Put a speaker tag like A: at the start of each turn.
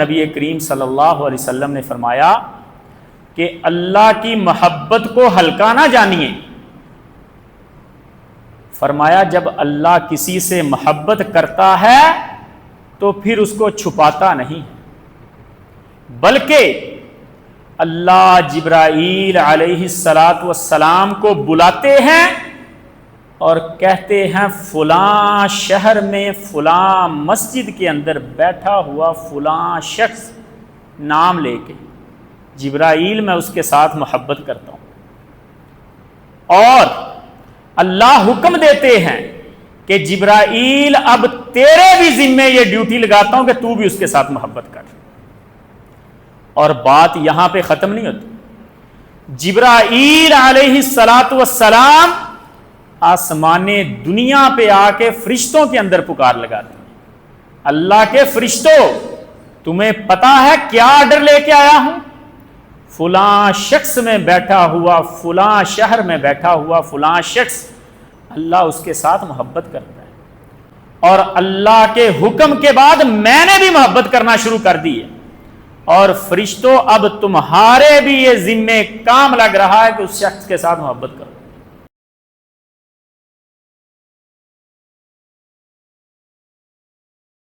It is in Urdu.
A: نبی کریم صلی اللہ علیہ وسلم نے فرمایا کہ اللہ کی محبت کو ہلکا نہ جانیے. فرمایا جب اللہ کسی سے محبت کرتا ہے تو پھر اس کو چھپاتا نہیں، بلکہ اللہ جبرائیل علیہ السلام کو بلاتے ہیں اور کہتے ہیں فلاں شہر میں فلاں مسجد کے اندر بیٹھا ہوا فلاں شخص نام لے کے، جبرائیل میں اس کے ساتھ محبت کرتا ہوں. اور اللہ حکم دیتے ہیں کہ جبرائیل اب تیرے بھی ذمے یہ ڈیوٹی لگاتا ہوں کہ تو بھی اس کے ساتھ محبت کر. اور بات یہاں پہ ختم نہیں ہوتی. جبرائیل علیہ السلام آسمان دنیا پہ آ کے فرشتوں کے اندر پکار لگاتے ہیں، اللہ کے فرشتوں تمہیں پتا ہے کیا آرڈر لے کے آیا ہوں؟ فلاں شخص میں بیٹھا ہوا فلاں شہر میں بیٹھا ہوا فلاں شخص، اللہ اس کے ساتھ محبت کرتا ہے، اور اللہ کے حکم کے بعد میں نے بھی محبت کرنا شروع کر دی ہے. اور فرشتوں اب تمہارے بھی یہ ذمہ کام لگ رہا ہے کہ اس شخص کے ساتھ محبت کرو.